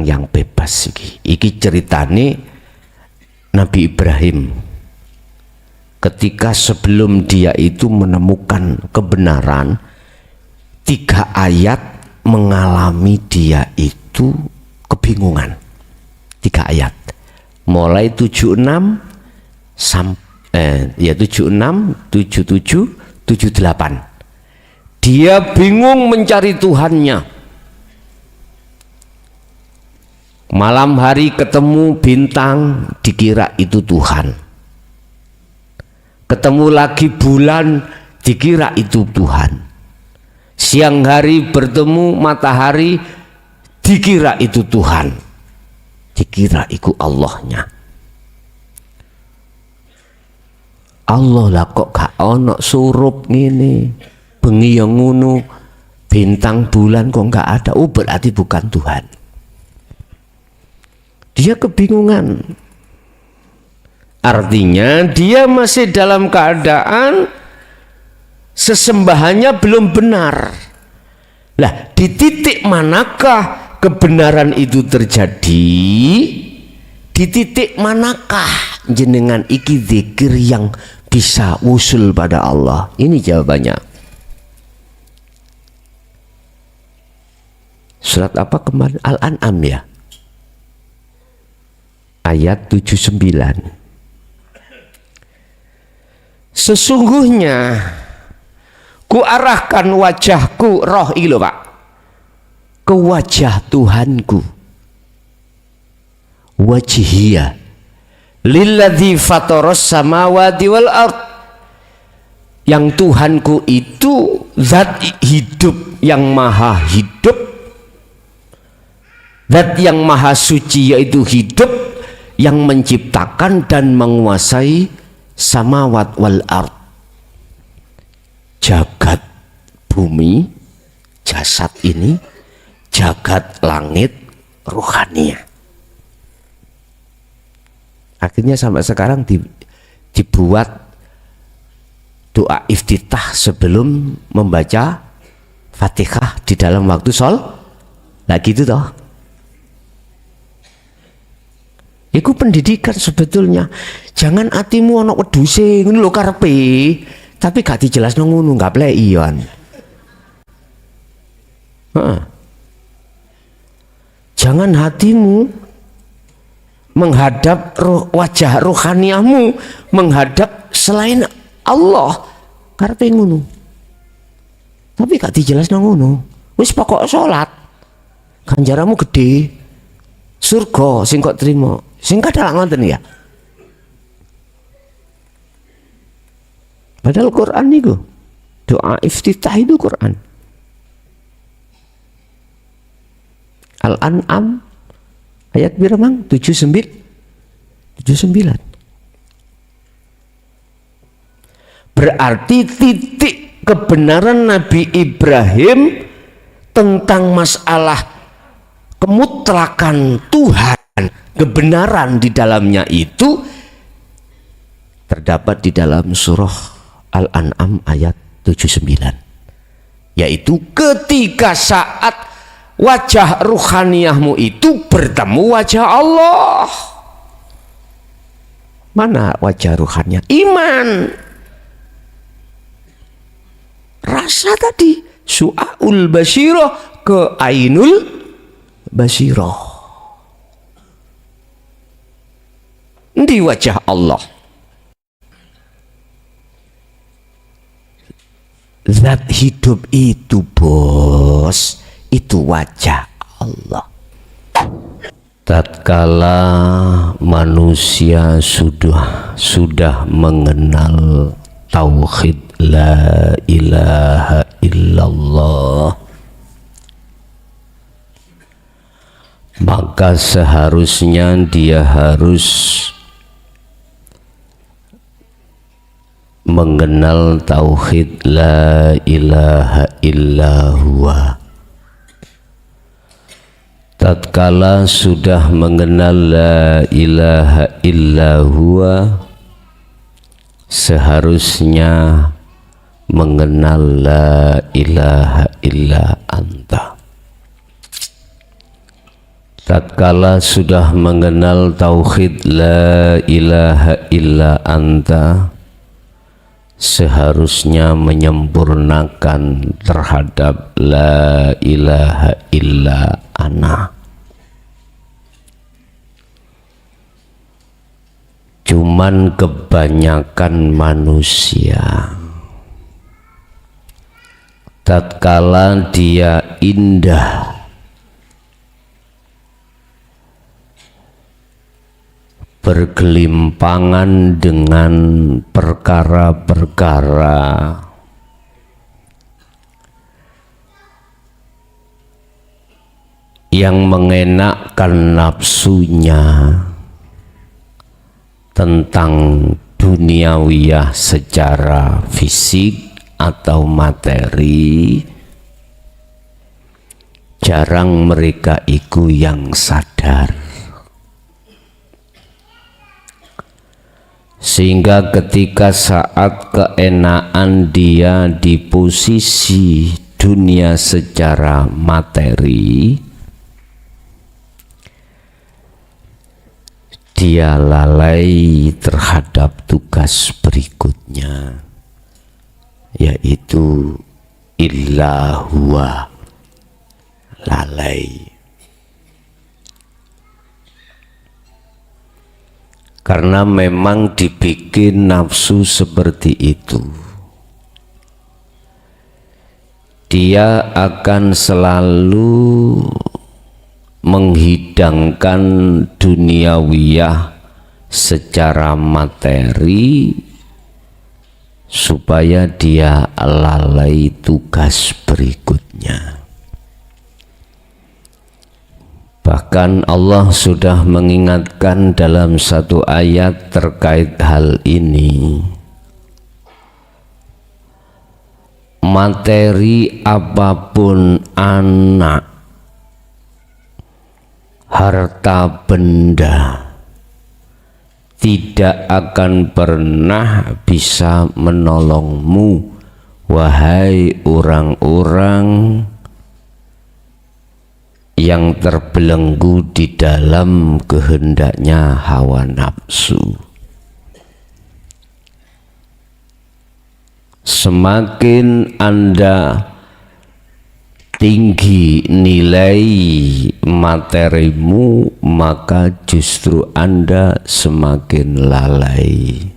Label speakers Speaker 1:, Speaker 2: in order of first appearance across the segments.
Speaker 1: orang yang bebas. Iki ceritane Nabi Ibrahim ketika sebelum dia itu menemukan kebenaran, 3 ayat mengalami dia itu kebingungan. 3 ayat mulai 76 sampai 76, 77, 78 dia bingung mencari Tuhannya. Malam hari ketemu bintang, dikira itu Tuhan. Ketemu lagi bulan, dikira itu Tuhan. Siang hari bertemu matahari, dikira itu Tuhan. Dikira itu Allahnya. Allah lah kok gak ono surup ngene, bengi yang ngono, bintang bulan kok gak ada. Oh, berarti bukan Tuhan. Dia kebingungan. Artinya dia masih dalam keadaan sesembahannya belum benar. Lah, di titik manakah kebenaran itu terjadi? Di titik manakah jenengan iki zikir yang bisa usul pada Allah? Ini jawabannya. Surat apa kemarin? Al-An'am ya, ayat 79. Sesungguhnya ku arahkan wajahku, roh ilo Pak, ke wajah Tuhanku, wajhiya lilladzi fataras samawati wal ard, yang Tuhanku itu zat hidup yang maha hidup, zat yang maha suci yaitu hidup, yang menciptakan dan menguasai samawat wal ard, jagat bumi, jasad ini, jagat langit rohania. Akhirnya sampai sekarang dibuat doa iftitah sebelum membaca Fatihah di dalam waktu lah gitu toh. Iku pendidikan sebetulnya. Jangan atimu ana wedhuse ngono lho karepe, tapi gak dijelasno ngono, gak pleki yon. Jangan hatimu menghadap wajah rohaniamu menghadap selain Allah karepe ngono. Tapi gak dijelasno ngono. Wis pokok salat. Ganjaramu gede. Surga sing kok trimo. Sing kadang ngoten ya. Padahal Quran niku doa iftitah itu Quran. Al-An'am ayat pira mang? 79. Berarti titik kebenaran Nabi Ibrahim tentang masalah kemutlakan Tuhan, kebenaran di dalamnya itu terdapat di dalam surah Al-An'am ayat 79, yaitu ketika saat wajah ruhaniyahmu itu bertemu wajah Allah. Mana wajah ruhannya? Iman, rasa tadi, su'aul basirah ke ainul basirah di wajah Allah. Zat hidup itu bos, itu wajah Allah. Tatkala manusia sudah mengenal tauhid la ilaha illallah, maka seharusnya dia harus mengenal tauhid la ilaha illallah. Tatkala sudah mengenal la ilaha illallah, seharusnya mengenal la ilaha illa anta. tatkala sudah mengenal tauhid la ilaha illa anta, seharusnya menyempurnakan terhadap la ilaha illa ana. Cuman kebanyakan manusia tatkala dia indah bergelimpangan dengan perkara-perkara yang mengenakkan nafsunya tentang duniawiyah secara fisik atau materi, jarang mereka itu yang sadar. Sehingga ketika saat keenaan dia di posisi dunia secara materi, dia lalai terhadap tugas berikutnya, yaitu illa huwa, lalai. Karena memang dibikin nafsu seperti itu, dia akan selalu menghidangkan duniawiyah secara materi supaya dia lalai tugas berikutnya. Bahkan Allah sudah mengingatkan dalam satu ayat terkait hal ini. Materi apapun, anak, harta benda, tidak akan pernah bisa menolongmu, wahai orang-orang yang terbelenggu di dalam kehendaknya hawa nafsu. Semakin Anda tinggi nilai materimu, maka justru Anda semakin lalai.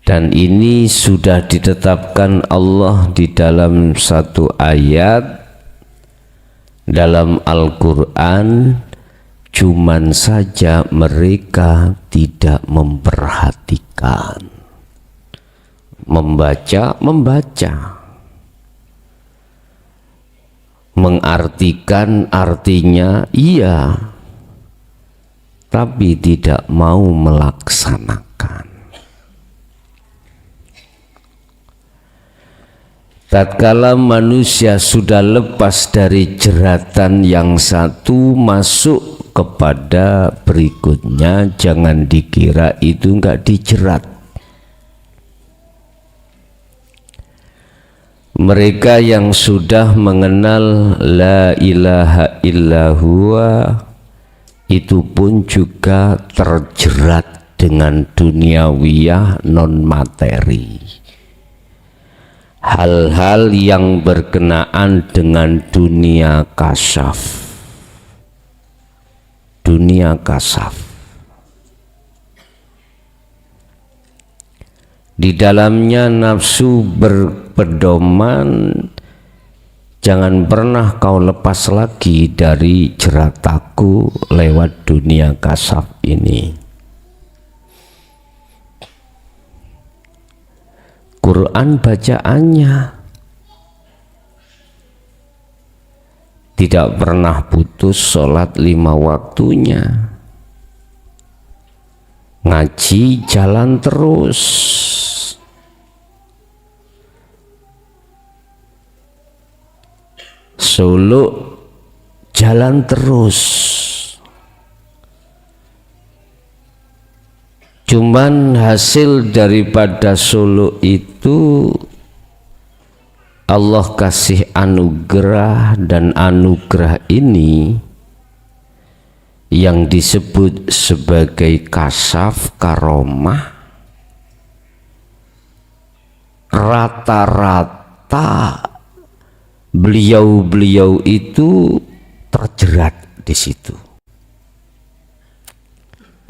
Speaker 1: Dan ini sudah ditetapkan Allah di dalam satu ayat dalam Al-Quran, cuman saja mereka tidak memperhatikan. Membaca, mengartikan artinya iya, tapi tidak mau melaksanakan. Tatkala manusia sudah lepas dari jeratan yang satu masuk kepada berikutnya, jangan dikira itu enggak dijerat. Mereka yang sudah mengenal la ilaha illa huwa itu pun juga terjerat dengan duniawiyah non materi. Hal-hal yang berkenaan dengan dunia kasaf. Dunia kasaf. Di dalamnya nafsu berpedoman, jangan pernah kau lepas lagi dari jerataku lewat dunia kasaf ini. Quran bacaannya tidak pernah putus, sholat 5 waktunya, ngaji jalan terus, suluk jalan terus. Cuman hasil daripada suluk itu Allah kasih anugerah, dan anugerah ini yang disebut sebagai kasaf karomah rata-rata beliau-beliau itu terjerat di situ.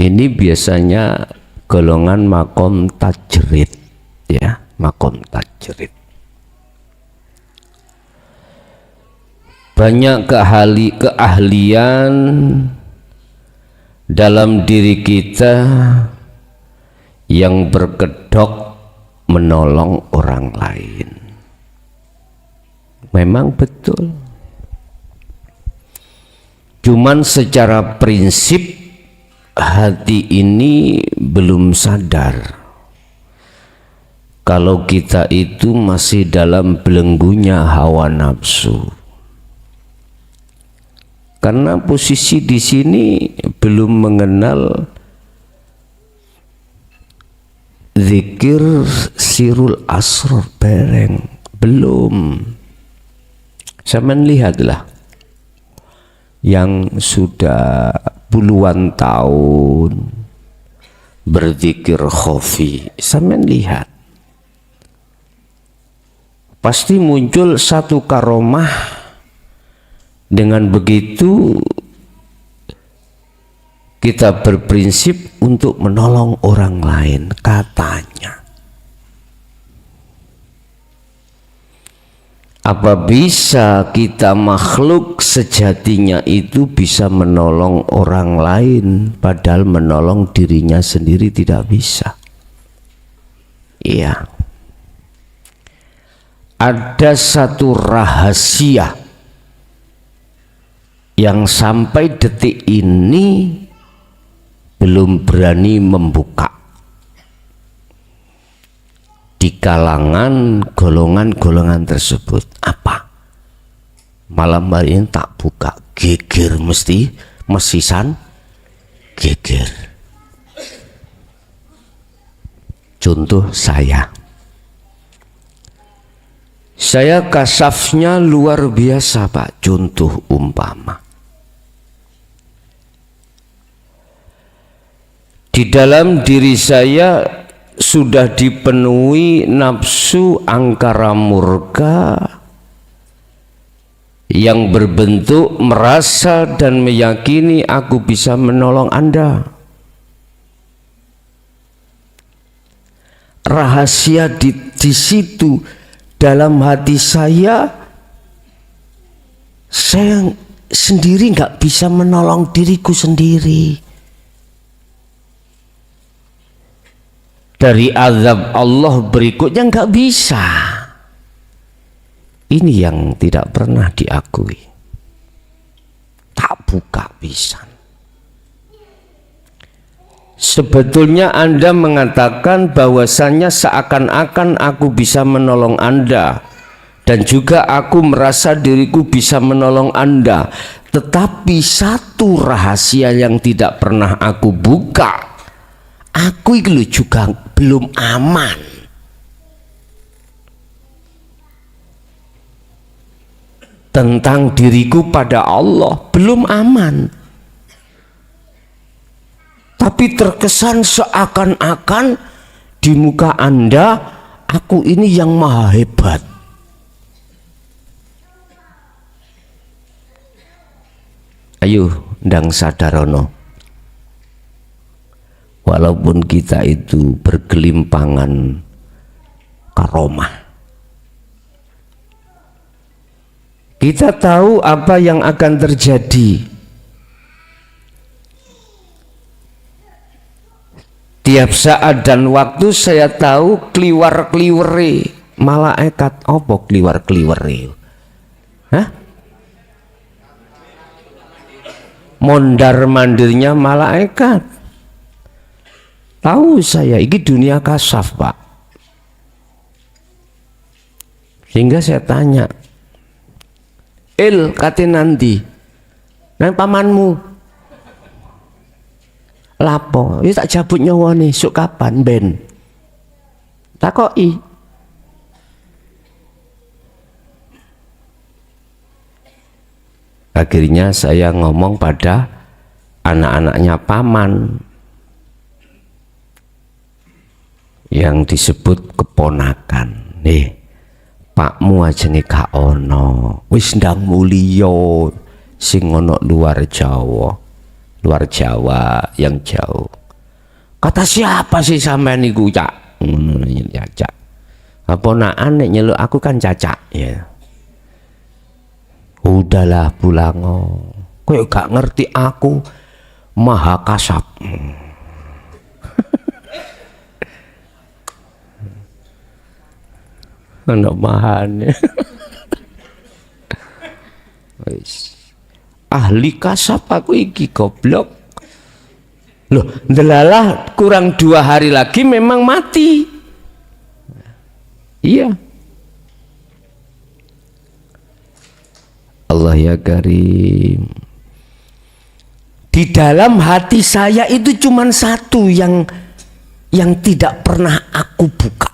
Speaker 1: Ini biasanya golongan makom tajrid, ya, makom tajrid. Banyak keahlian dalam diri kita yang berkedok menolong orang lain. Memang betul. Cuman secara prinsip hati ini belum sadar kalau kita itu masih dalam belenggunya hawa nafsu. Karena posisi di sini belum mengenal zikir sirul asrar bereng, belum. Saya lihatlah yang sudah puluhan tahun berzikir khafi, saya lihat pasti muncul satu karomah. Dengan begitu kita berprinsip untuk menolong orang lain, katanya. Apa bisa kita makhluk sejatinya itu bisa menolong orang lain, padahal menolong dirinya sendiri tidak bisa? Iya. Ada satu rahasia yang sampai detik ini belum berani membuka di kalangan golongan-golongan tersebut. Apa? Malam hari ini tak buka, geger mesisan geger. Contoh saya kasafnya luar biasa, Pak. Contoh umpama, di dalam diri saya sudah dipenuhi nafsu angkara murka yang berbentuk merasa dan meyakini aku bisa menolong Anda. Rahasia di situ dalam hati saya sendiri nggak bisa menolong diriku sendiri. Dari azab Allah berikutnya nggak bisa. Ini yang tidak pernah diakui. Tak buka pisan. Sebetulnya Anda mengatakan bahwasannya seakan-akan aku bisa menolong Anda, dan juga aku merasa diriku bisa menolong Anda. Tetapi satu rahasia yang tidak pernah aku buka, aku itu juga belum aman. Tentang diriku pada Allah belum aman. Tapi terkesan seakan-akan di muka Anda aku ini yang maha hebat. Ayo ndang sadarono. Walaupun kita itu bergelimpangan karomah, kita tahu apa yang akan terjadi. Tiap saat dan waktu saya tahu kliwar-kliwere malaikat. Apa kliwar-kliwere? Hah? Mondar-mandirnya malaikat. Tahu saya, ini dunia kasaf, Pak. Sehingga saya tanya, kate nanti nang pamanmu lapo, ini tak cabut nyawa nih, sok kapan ben? Takoki. Akhirnya saya ngomong pada anak-anaknya paman yang disebut keponakan. Nih, pakmu aja nih gak ono, wis ndang mulya sing ono luar Jawa yang jauh. Kata siapa sih sampean niku, Cak? Ngono ya, Cak. Ponakan nek nyeluk aku kan Cacak ya. Udahlah Bulango, kowe gak ngerti aku maha kasap. Anak mahane. Ahli kasap aku iki goblok. Loh, ndelalah kurang 2 hari lagi memang mati. Iya. Allah ya Karim. Di dalam hati saya itu cuman satu yang tidak pernah aku buka.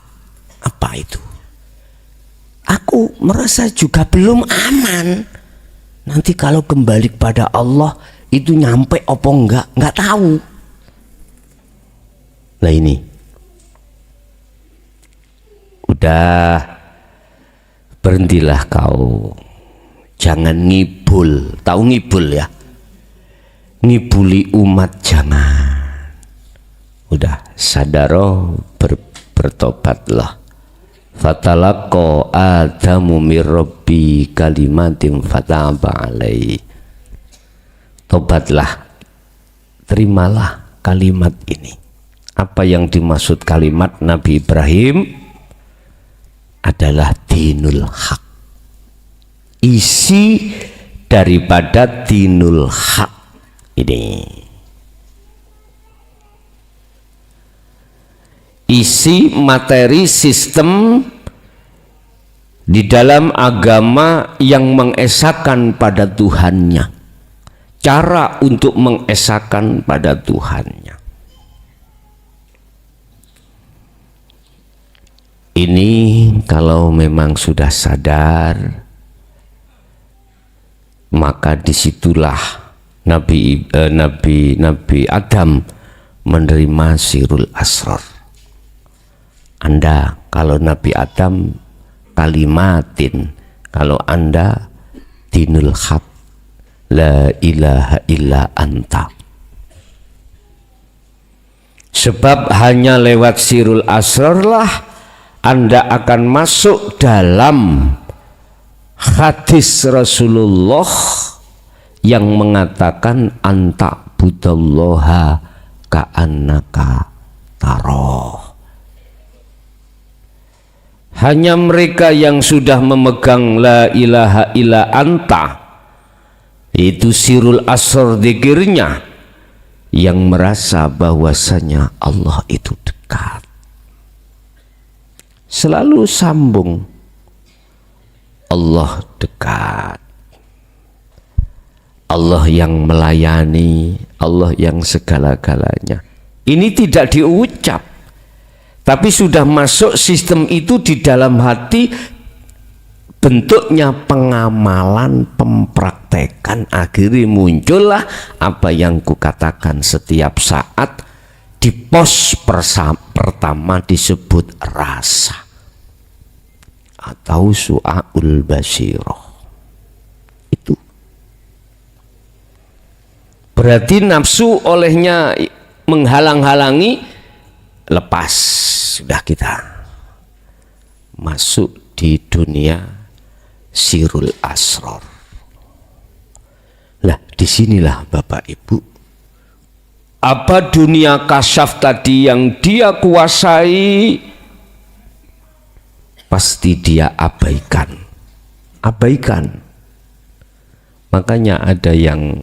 Speaker 1: Apa itu? Aku merasa juga belum aman. Nanti kalau kembali kepada Allah itu nyampe apa enggak tahu. Nah ini. Udah, berhentilah kau. Jangan ngibul. Tahu ngibul ya? Ngibuli umat jangan. Udah, sadaro bertobatlah. Fatalaqa Adamu mir Rabbi kalimatin fataba alaihi. Tobatlah, terimalah kalimat ini. Apa yang dimaksud kalimat Nabi Ibrahim adalah dinul haq. Isi daripada dinul haq ini, isi materi sistem di dalam agama yang mengesahkan pada Tuhannya, cara untuk mengesahkan pada Tuhannya. Ini kalau memang sudah sadar, maka disitulah Nabi Adam menerima sirul asrar. Anda kalau Nabi Adam kalimatin, kalau Anda dinul haq, la ilaha illa anta. Sebab hanya lewat sirul asrar lah Anda akan masuk dalam hadis Rasulullah yang mengatakan anta budallaha ka'annaka taroh. Hanya mereka yang sudah memegang la ilaha illa anta, itu sirul asrar dzikirnya, yang merasa bahwasanya Allah itu dekat. Selalu sambung, Allah dekat, Allah yang melayani, Allah yang segala-galanya. Ini tidak diucap, tapi sudah masuk sistem itu di dalam hati. Bentuknya pengamalan, pempraktekan, akhirnya muncullah apa yang kukatakan setiap saat. Di pos pertama disebut rasa atau su'aul basiroh. Itu berarti nafsu olehnya menghalang-halangi, lepas. Sudah kita masuk di dunia sirul asrar. Lah disinilah Bapak Ibu, apa dunia kasyaf tadi yang dia kuasai pasti dia abaikan. Makanya ada yang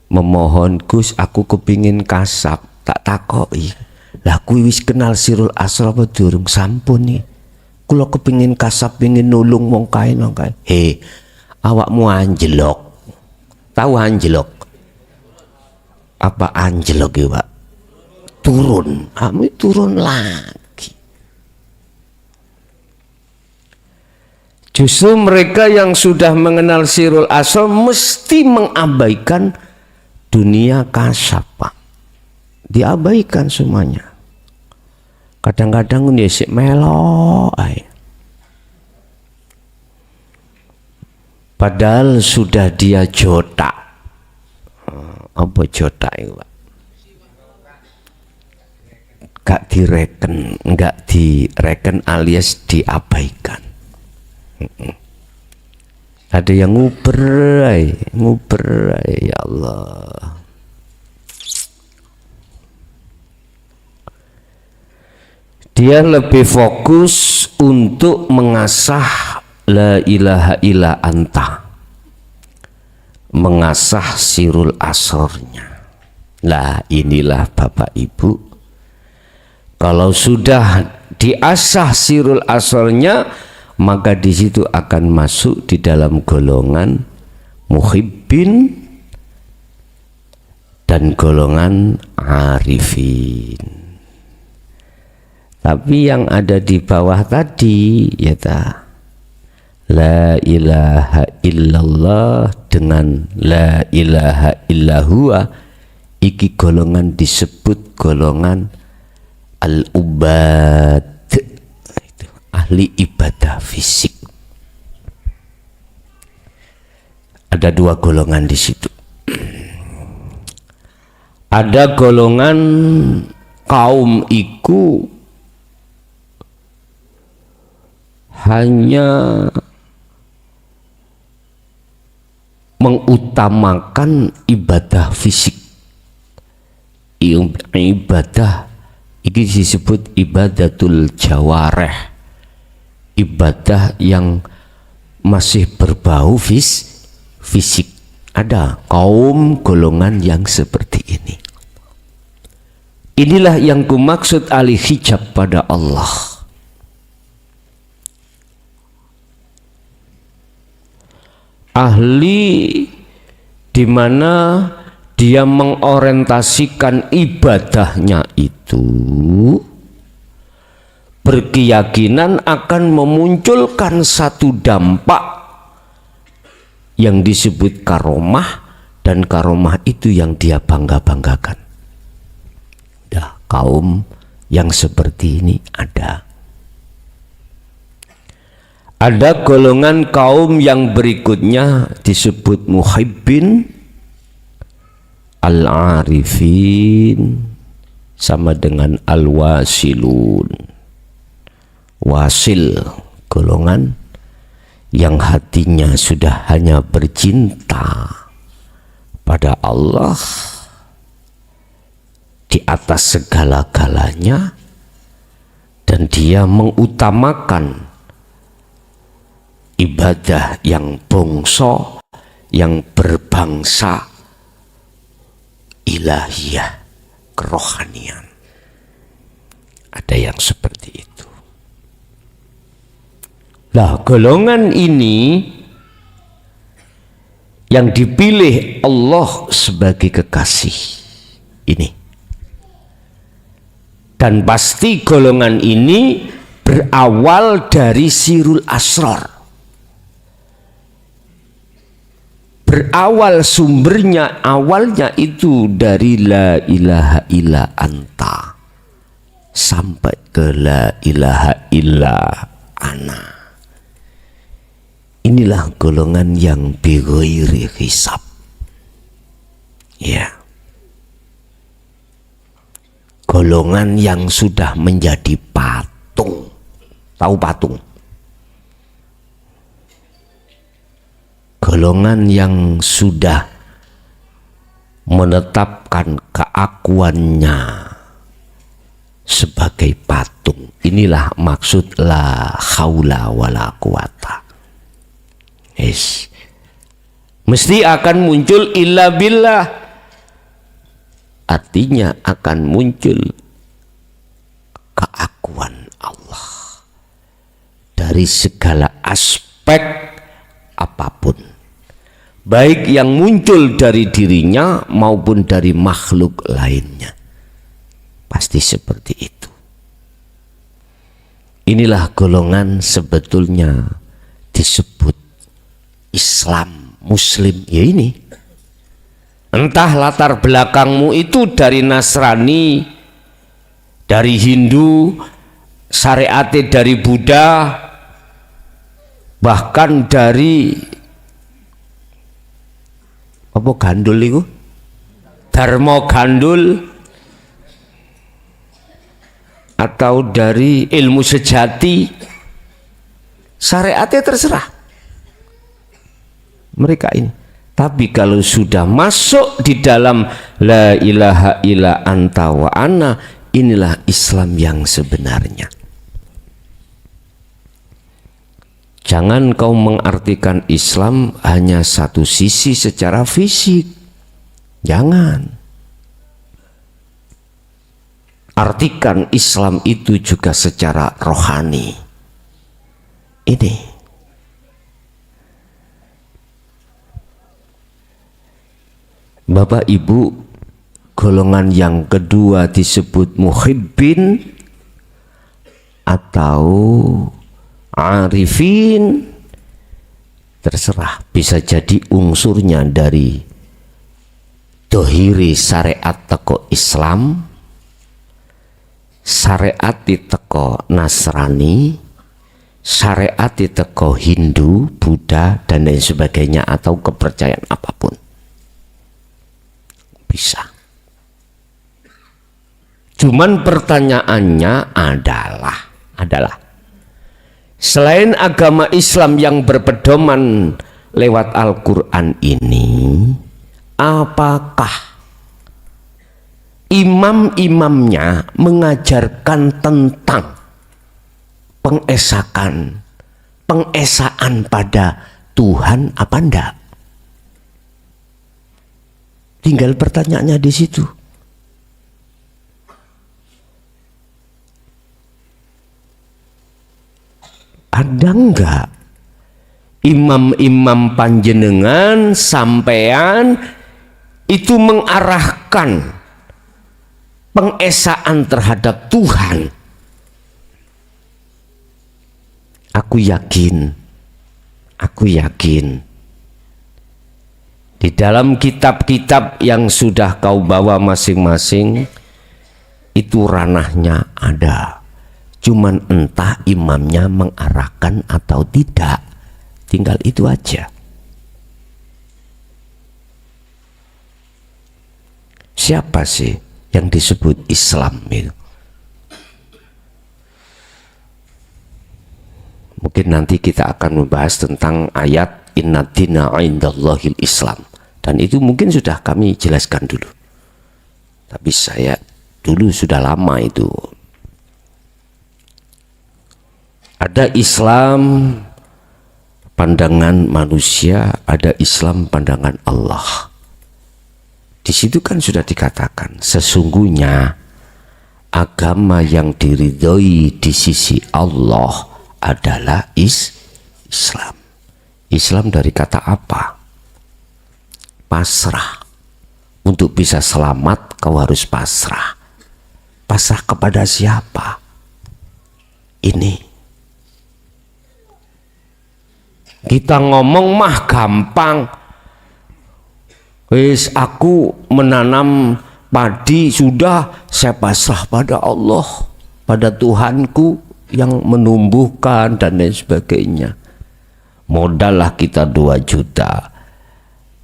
Speaker 1: memohon, Gus aku kepingin kasap. Tak takoi, lah kuwi wis kenal sirul asrar apa durung? Sampun nih, kula kepingin kasap, pingin nulung wong kae nang kae. He, awakmu anjlok. Tahu anjlok? Apa anjlok ya Pak? Turun, kamu turun lagi. Justru mereka yang sudah mengenal sirul asrar mesti mengabaikan dunia kasab, Pak. Diabaikan semuanya. Kadang-kadang ini sik melo ae. Padahal sudah dia jotak. Apa jotak itu, Pak? Gak direken alias diabaikan. Ada yang nguber ya Allah. Dia lebih fokus untuk mengasah la ilaha illa anta, mengasah sirul asrornya. Lah inilah Bapak Ibu, kalau sudah diasah sirul asrornya, maka di situ akan masuk di dalam golongan muhibbin dan golongan arifin. Tapi yang ada di bawah tadi ya ta, la ilaha illallah dengan la ilaha illahuwa, iki golongan disebut golongan al-ubad, ahli ibadah fisik. Ada dua golongan di situ. Ada golongan kaum iku hanya mengutamakan ibadah fisik. Ibadah ini disebut ibadatul jawareh, ibadah yang masih berbau fisik. Ada kaum golongan yang seperti ini. Inilah yang kumaksud ahli hijab pada Allah. Ahli di mana dia mengorientasikan ibadahnya itu berkeyakinan akan memunculkan satu dampak yang disebut karomah, dan karomah itu yang dia bangga-banggakan. Dah, kaum yang seperti ini ada. Ada golongan kaum yang berikutnya disebut muhibbin al-arifin, sama dengan al-wasilun. Wasil, golongan yang hatinya sudah hanya bercinta pada Allah di atas segala-galanya, dan dia mengutamakan ibadah yang bongso, yang berbangsa ilahiyah, kerohanian. Ada yang seperti itu. Lah, golongan ini yang dipilih Allah sebagai kekasih ini. Dan pasti golongan ini berawal dari sirul asrar. Berawal sumbernya, awalnya itu dari la ilaha illa anta sampai ke la ilaha illa ana. Inilah golongan yang bighairi hisab. Ya. Golongan yang sudah menjadi patung. Tahu patung? Golongan yang sudah menetapkan keakuannya sebagai patung. Inilah maksud la haula wala quwata. Yes. Mesti akan muncul illa billah. Artinya akan muncul keakuan Allah dari segala aspek apapun. Baik yang muncul dari dirinya maupun dari makhluk lainnya. Pasti seperti itu. Inilah golongan sebetulnya disebut Islam, Muslim? Ya ini. Entah latar belakangmu itu dari Nasrani, dari Hindu, syariatnya dari Buddha, bahkan dari apa gandul itu? Dharma gandul, atau dari ilmu sejati, syariatnya terserah mereka ini. Tapi kalau sudah masuk di dalam la ilaha illa anta wa ana, inilah Islam yang sebenarnya. Jangan kau mengartikan Islam hanya satu sisi secara fisik. Jangan. Artikan Islam itu juga secara rohani. Ini. Bapak Ibu, golongan yang kedua disebut muhibbin atau arifin. Terserah, bisa jadi unsurnya dari dohiri syariat teko Islam, syariat teko Nasrani, syariat teko Hindu, Buddha, dan lain sebagainya, atau kepercayaan apapun. Bisa. Cuman pertanyaannya adalah selain agama Islam yang berpedoman lewat Al-Quran ini, apakah imam-imamnya mengajarkan tentang pengesaan pada Tuhan apa enggak? Tinggal pertanyaannya di situ. Ada enggak imam-imam panjenengan sampean itu mengarahkan pengesaan terhadap Tuhan? Aku yakin di dalam kitab-kitab yang sudah kau bawa masing-masing itu ranahnya ada. Cuman entah imamnya mengarahkan atau tidak. Tinggal itu aja. Siapa sih yang disebut Islam itu? Mungkin nanti kita akan membahas tentang ayat inna dina indallahil Islam, dan itu mungkin sudah kami jelaskan dulu, tapi saya dulu sudah lama itu. Ada Islam pandangan manusia, ada Islam pandangan Allah. Di situ kan sudah dikatakan sesungguhnya agama yang diridhoi di sisi Allah adalah Islam. Islam dari kata apa? Pasrah. Untuk bisa selamat kau harus pasrah. Pasrah kepada siapa? Ini. Kita ngomong mah gampang. Wis aku menanam padi sudah, saya pasrah pada Allah, pada Tuhanku yang menumbuhkan dan lain sebagainya. Modal lah kita 2 juta.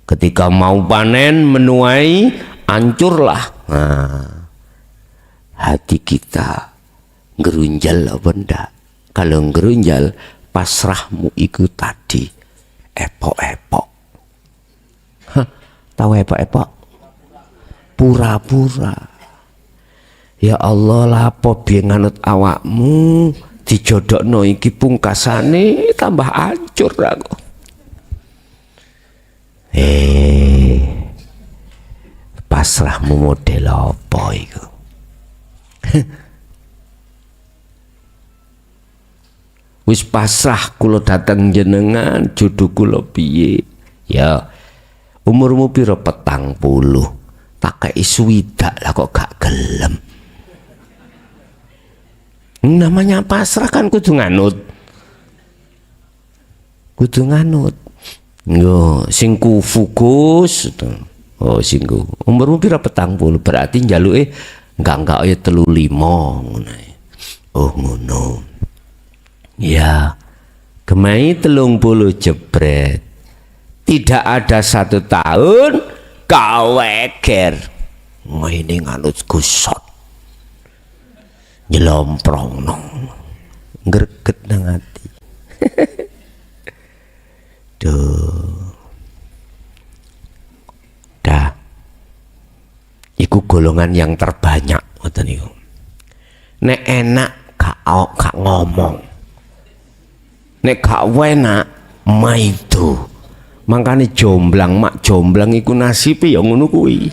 Speaker 1: Ketika mau panen menuai, hancurlah. Nah, hati kita ngerunjal apa enggak? Kalau ngerunjal, pasrahmu itu tadi epok-epok. Tahu epok-epok? Pura-pura. Ya Allah lapo biyen nganut awakmu dijodokno iki pungkasane tambah hancur aku. Pasrahmu model apa iku? Wis pasrah kula dateng jenengan, jodoh kula piye? Ya umurmu piro? 40. Tak kei swidak lah kok gak gelem. Namanya pasrah kan kudu nganut. kudu nganut. Yo, sing kufu Gus. Oh, sing ku. Umurmu pira 40, berarti njaluke enggak ya 35 ngono. Oh, ngono. Ya. Gemai 30 jebret. Tidak ada 1 tahun kaweker. Ngene nganut Gusot. Nyelomprongno. Greget nang ati. Duh. Dah. Iku golongan yang terbanyak ngoten niku. Nek enak gak ngomong. Nek gak enak maido. Makane jomblang, mak jomblang iku nasibe ya ngono kuwi.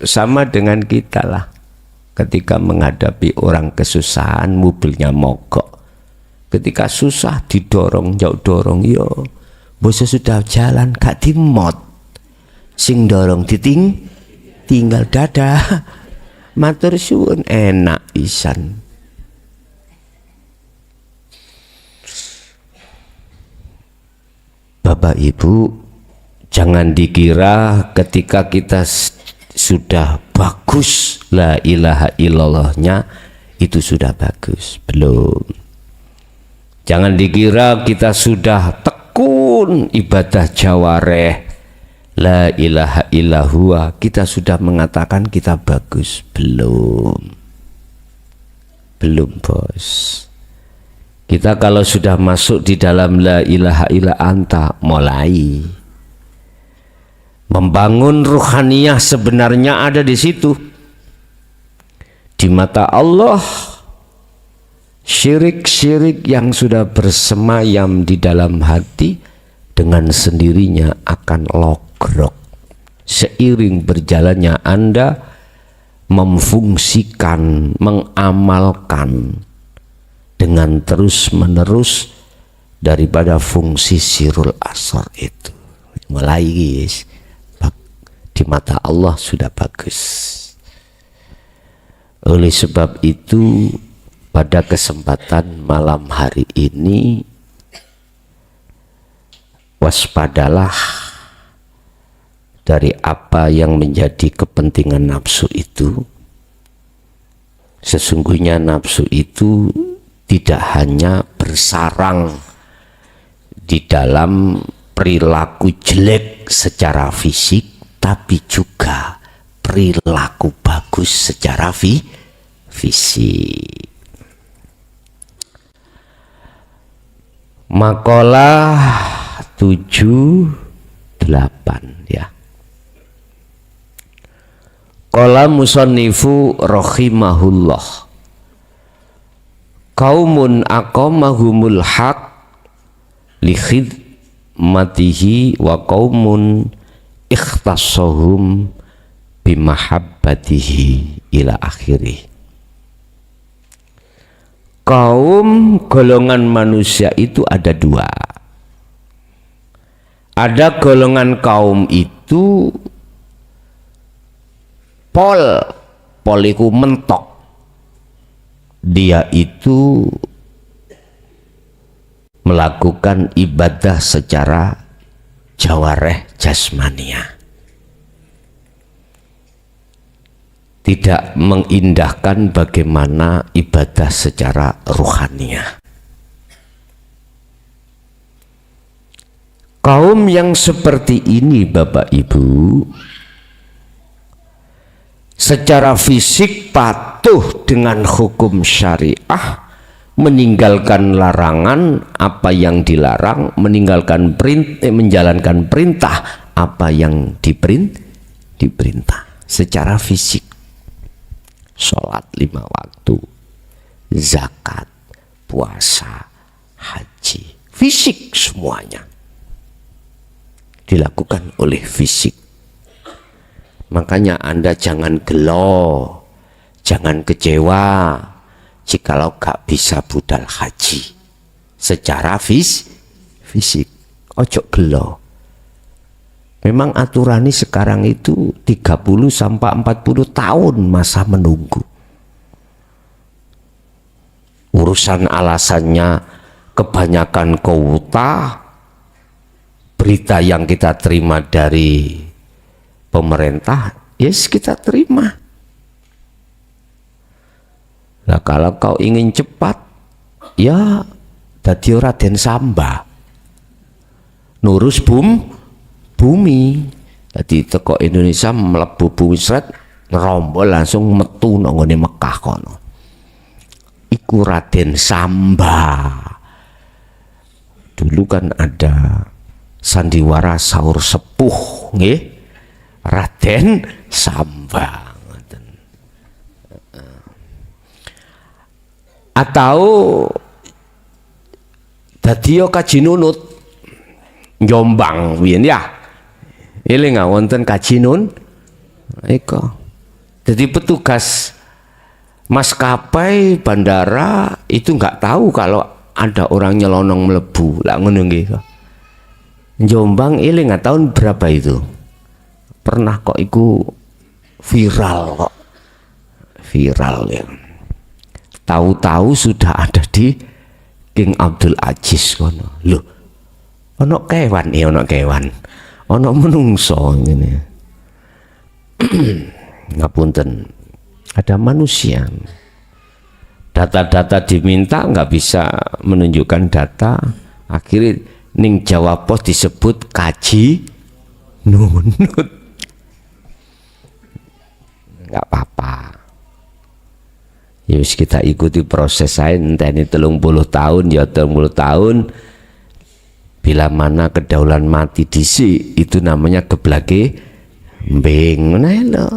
Speaker 1: Sama dengan kita lah. Ketika menghadapi orang kesusahan, mobilnya mogok. Ketika susah didorong, jauh dorong, yo bosnya sudah jalan gak dimot, sing dorong tinggal dadah, matur suwun, enak pisan. Bapak Ibu, jangan dikira ketika kita sudah bagus la ilaha illallahnya itu sudah bagus, belum. Jangan dikira kita sudah tekun ibadah jawareh la ilaha illahua kita sudah mengatakan kita bagus, belum bos. Kita kalau sudah masuk di dalam la ilaha illa anta, mulai membangun ruhaniyah sebenarnya ada di situ. Di mata Allah, syirik-syirik yang sudah bersemayam di dalam hati dengan sendirinya akan logrok seiring berjalannya Anda memfungsikan, mengamalkan dengan terus-menerus daripada fungsi sirul asar itu. Mulai guys, di mata Allah sudah bagus. Oleh sebab itu, pada kesempatan malam hari ini, waspadalah dari apa yang menjadi kepentingan nafsu itu. Sesungguhnya nafsu itu tidak hanya bersarang di dalam perilaku jelek secara fisik, tapi juga perilaku bagus secara fisik. Makalah 78 ya. Qala musannifu rahimahullah, qaumun aqamahumul haq li khidmatihi wa qaumun ikhtassahum bimahabbatihi ila akhirih. Kaum golongan manusia itu ada 2. Ada golongan kaum itu poliku mentok, dia itu melakukan ibadah secara jawareh jasmania, tidak mengindahkan bagaimana ibadah secara ruhaniah. Kaum yang seperti ini Bapak Ibu secara fisik patuh dengan hukum syariah, meninggalkan larangan apa yang dilarang, menjalankan perintah apa yang diperintah secara fisik. Sholat 5 waktu, zakat, puasa, haji, fisik semuanya dilakukan oleh fisik. Makanya Anda jangan gelo, jangan kecewa jikalau gak bisa budal haji secara fisik. Ojo gelo. Memang aturan ini sekarang itu 30 sampai 40 tahun masa menunggu. Urusan alasannya kebanyakan kuota berita yang kita terima dari pemerintah, yes kita terima. Nah kalau kau ingin cepat, ya dadi Raden Samba, nurus bumi. Jadi teko Indonesia mlebu bumi sret, ngerombol langsung metu nang ngene Mekah kono. Iku Raden Samba. Dulu kan ada sandiwara sahur sepuh, nggih, Raden Samba. Atau dadi kaji nunut Jombang biyen ya. Eling wonten kaji nun iku. Jadi petugas maskapai bandara itu nggak tahu kalau ada orang nyelonong melebu lah ngono nggih. Jombang eling tahun berapa itu? Pernah kok iku viral kok. Viral ya. Tahu-tahu sudah ada di King Abdul Aziz kono. Loh, ono kewan ya, ono kewan. Ono menungso ngene. Ngapunten. Ada manusia. Data-data diminta nggak bisa menunjukkan data. Akhirnya ning Jawa Pos disebut kaji nunut. Nggak apa-apa. Ya kita ikuti proses saya, entah ini 30 tahun ya 30 tahun. Bila mana kedaulan mati disi, itu namanya geblage mbing. Nah lho,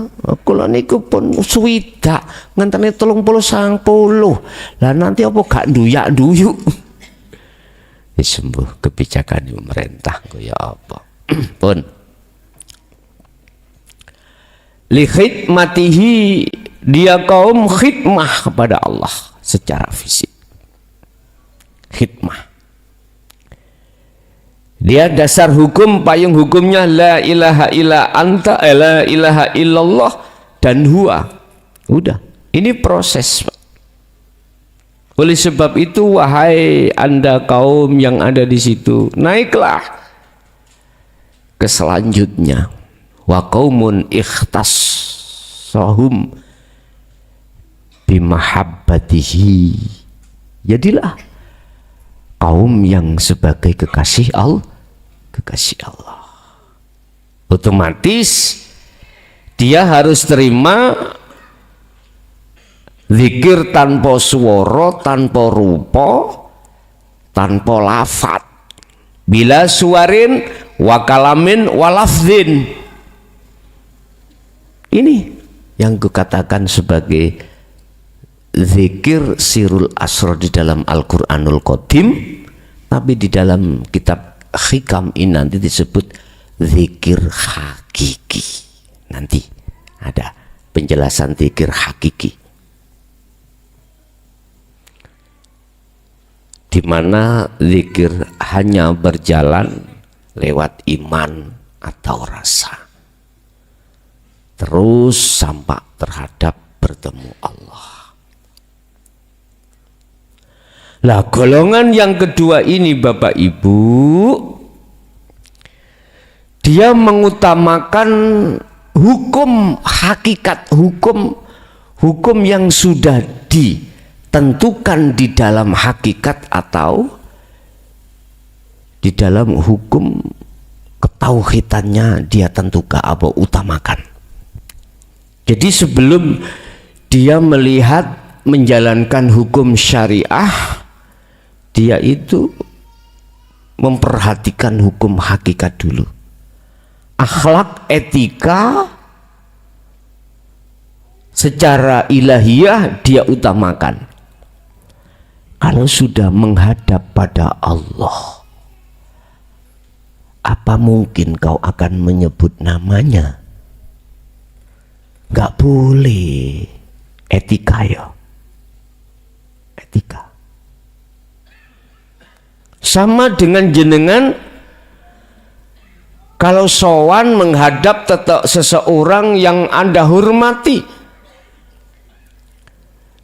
Speaker 1: kula niku pun swidak ngenteni 30 90. Lah nanti apa gak nduyak-nduyuk. Wis sembuh kebijakan pemerintah kaya apa. Pun li khidmatihi, dia kaum khidmah kepada Allah secara fisik. Khidmah. Dia dasar hukum, payung hukumnya la ilaha illa anta, la ilaha illallah dan huwa. Udah, ini proses. Oleh sebab itu wahai Anda kaum yang ada di situ, naiklah ke selanjutnya. Wa qaumun ikhtassahum bimahabbatihi. Jadilah kaum yang sebagai kekasih Allah. Otomatis dia harus terima zikir tanpa suara, tanpa rupa, tanpa lafat, bila suarin wa kalamin wa lafzin. Ini yang kukatakan sebagai zikir sirul asrar di dalam Al-Quranul Qadim, tapi di dalam kitab Hikam ini nanti disebut zikir hakiki. Nanti ada penjelasan zikir hakiki, di mana zikir hanya berjalan lewat iman atau rasa, terus sampai terhadap bertemu Allah. Lah golongan yang kedua ini Bapak Ibu, dia mengutamakan hukum hakikat, hukum yang sudah ditentukan di dalam hakikat atau di dalam hukum ketauhidannya dia tentukan apa utamakan. Jadi sebelum dia melihat menjalankan hukum syariah, dia itu memperhatikan hukum hakikat dulu. Akhlak, etika secara ilahiyah dia utamakan. Kalau sudah menghadap pada Allah, apa mungkin kau akan menyebut namanya? Gak boleh. Etika ya, etika. Sama dengan jenengan kalau sowan menghadap seseorang yang Anda hormati.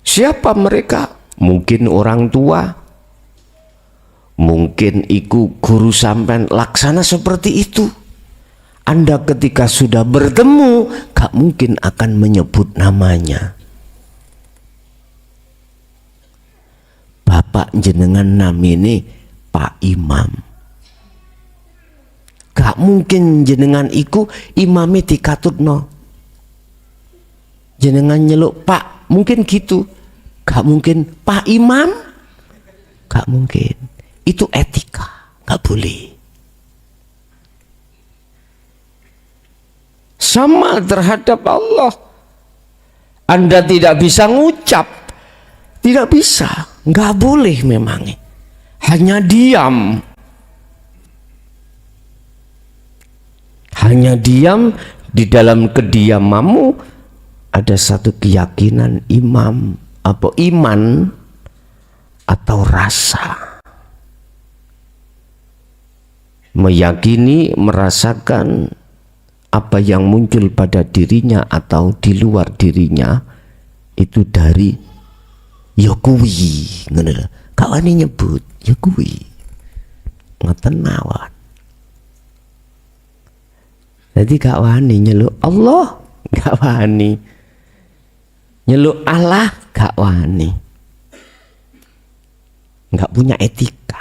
Speaker 1: Siapa mereka? Mungkin orang tua, Mungkin iku guru sampean laksana seperti itu. Anda ketika sudah bertemu gak mungkin akan menyebut namanya. Bapak jenengan namine Pak Imam. Gak mungkin jenengan iku imame dikatutno. Jenengan nyeluk Pak, mungkin gitu. Gak mungkin Pak Imam. Gak mungkin. Itu etika, gak boleh. Sama terhadap Allah. Anda tidak bisa ngucap, tidak bisa, gak boleh memang. Hanya diam. Hanya diam. Di dalam kediamanmu ada satu keyakinan imam, apa iman atau rasa. Meyakini, merasakan apa yang muncul pada dirinya atau di luar dirinya itu dari ya kuwi, ngono lho. Kawane nyebut ya kuwi. Ngoten mawon. Jadi gak wani nyeluk Allah, gak wani. Nyeluk Allah gak wani. Gak punya etika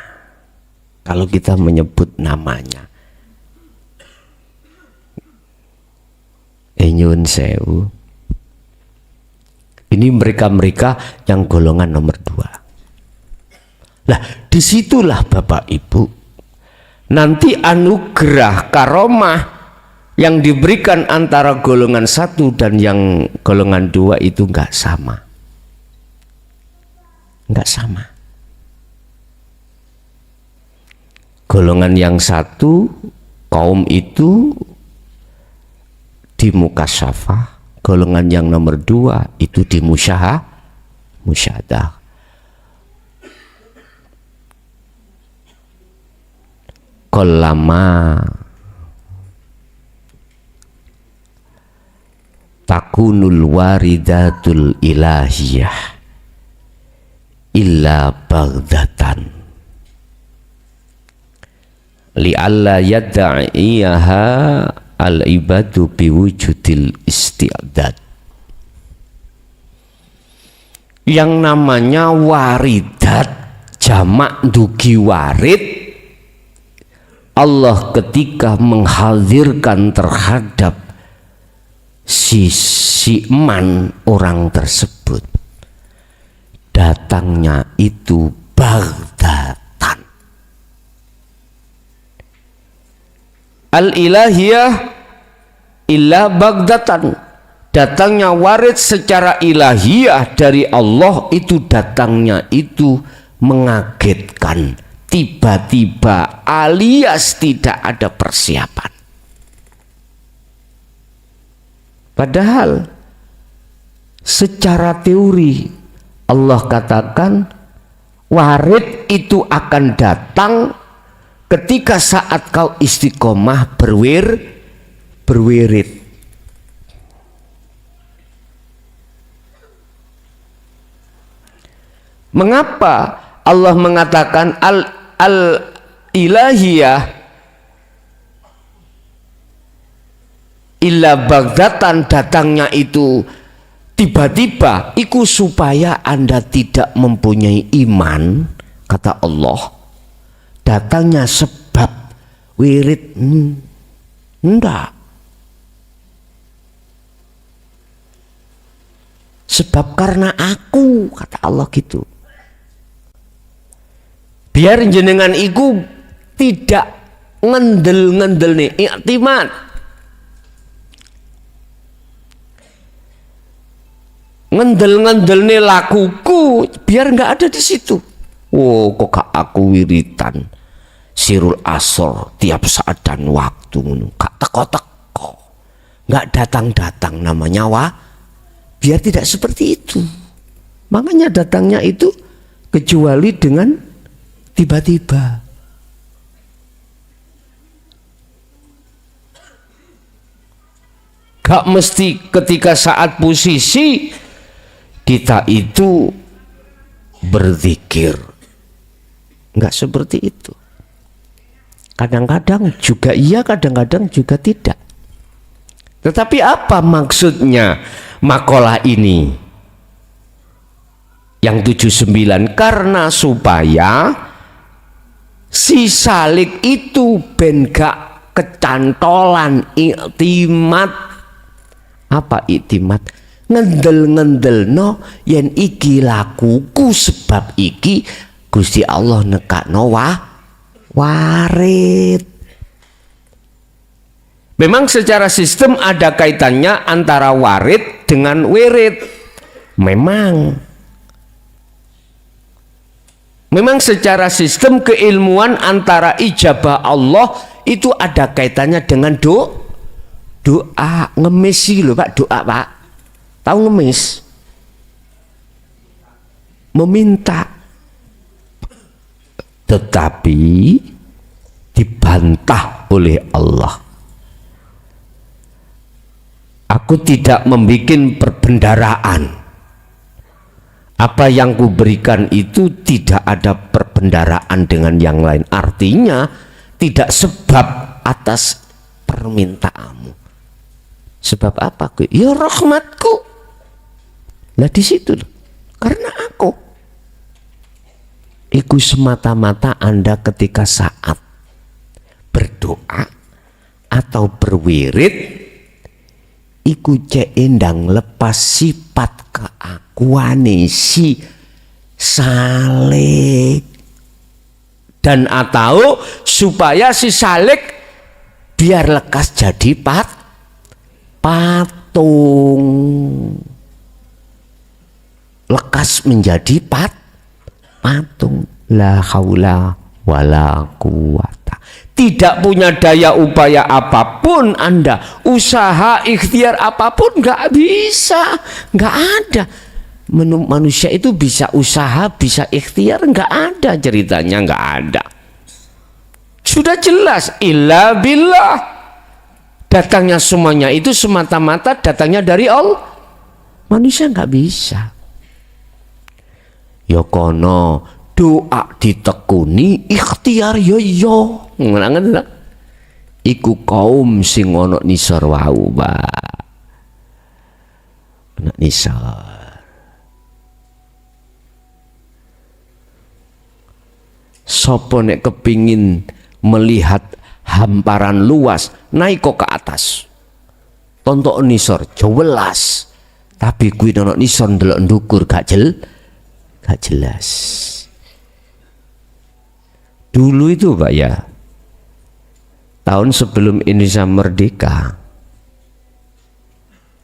Speaker 1: kalau kita menyebut namanya. Nyun sewu. Ini mereka-mereka yang golongan nomor 2. Lah, disitulah Bapak Ibu nanti anugerah karomah yang diberikan antara golongan 1 dan yang golongan 2 itu enggak sama. Enggak sama. Golongan yang 1, kaum itu di mukasyafah, golongan yang nomor 2 itu di musyahadah. Qallama takunul waridatul ilahiyah illa baghdatan li'alla yadda'iyaha al-ibadu biwujudil isti'dad. Yang namanya waridat jamak dugi warid, Allah ketika menghadirkan terhadap si man orang tersebut, datangnya itu baghdatan. Al-ilahiyah illa baghdatan, datangnya warid secara ilahiyah dari Allah itu datangnya itu mengagetkan, tiba-tiba alias tidak ada persiapan. Padahal secara teori Allah katakan warid itu akan datang ketika saat kau istiqomah berwirid. Mengapa Allah mengatakan al-ilahiyah illa baghdatan, datangnya itu tiba-tiba, iku supaya Anda tidak mempunyai iman, kata Allah. Datangnya sebab wirid, enggak. Sebab karena aku, kata Allah gitu. Biar jenengan iku tidak ngendel-ngendel nih, iktimat. Ngendel-ngendel nih lakuku, biar nggak ada di situ. Oh, kok gak aku wiritan sirul asor tiap saat dan waktu, gak teko-teko, nggak datang-datang namanya biar tidak seperti itu. Makanya datangnya itu kecuali dengan tiba-tiba. Gak mesti ketika saat posisi kita itu berzikir, Enggak seperti itu. Kadang-kadang juga iya, kadang-kadang juga tidak. Tetapi apa maksudnya makalah ini? Yang 79, karena supaya si salik itu ben gak kecantolan iktimat. Apa iktimat? Ngendel-ngendel no yen iki lakuku sebab iki Gusti Allah nekakno warid. Memang secara sistem ada kaitannya antara warid dengan wirid. Memang secara sistem keilmuan antara ijabah Allah itu ada kaitannya dengan doa. Ngemis sih loh Pak, doa Pak. Tahu ngemis? Meminta. Tetapi dibantah oleh Allah. Aku tidak membuat perbendaraan. Apa yang kuberikan itu tidak ada perbendaraan dengan yang lain. Artinya tidak sebab atas permintaanmu. Sebab apa? Ya rahmatku. Lah di situ loh. Karena aku. Iku semata-mata Anda ketika saat berdoa atau berwirid, iku cek endang lepas sifat keakuane si salik, dan atau supaya si salik biar lekas jadi patung, lekas menjadi patung. La haula wala quwata. Tidak punya daya upaya apapun Anda, usaha ikhtiar apapun nggak bisa, nggak ada. Manusia itu bisa usaha, bisa ikhtiar, nggak ada ceritanya, nggak ada. Sudah jelas, illa billah. Datangnya semuanya itu semata-mata datangnya dari Allah. Manusia nggak bisa. Ya kono doa ditekuni, ikhtiar yo. Ngenangan tak? Iku kaum sing ono nisor wau, Pak. Ono nisor. Sopo nek kepingin melihat hamparan luas, naik kok ke atas. Tontok nisor jelas. Tapi kuwi ono nisor ndelok ndukur gak jelas. Dulu itu Pak ya, tahun sebelum Indonesia merdeka,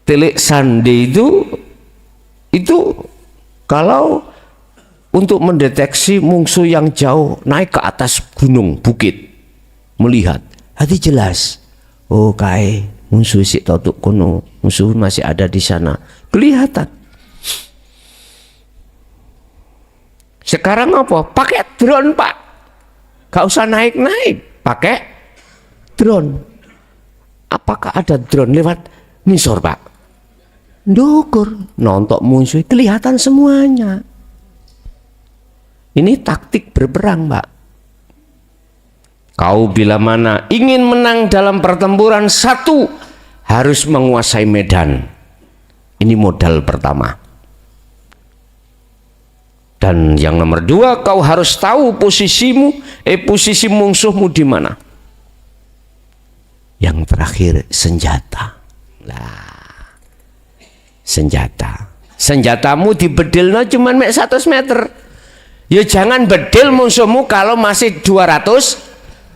Speaker 1: telik sandi itu kalau untuk mendeteksi musuh yang jauh naik ke atas gunung bukit melihat, hati jelas, oh kai musuh si totuk kuno, musuh masih ada di sana, kelihatan. Sekarang apa? Pakai drone Pak, gak usah naik-naik, pakai drone. Apakah ada drone lewat nisor Pak? Ndukur, nontok musuh kelihatan semuanya. Ini taktik berperang Pak. Kau bila mana ingin menang dalam pertempuran, satu, harus menguasai medan. Ini modal pertama. Dan yang nomor dua, kau harus tahu posisimu, posisi musuhmu di mana. Yang terakhir, senjata. Lah, senjatamu dibedilno cuman 100 meter. Ya jangan bedil musuhmu kalau masih 200,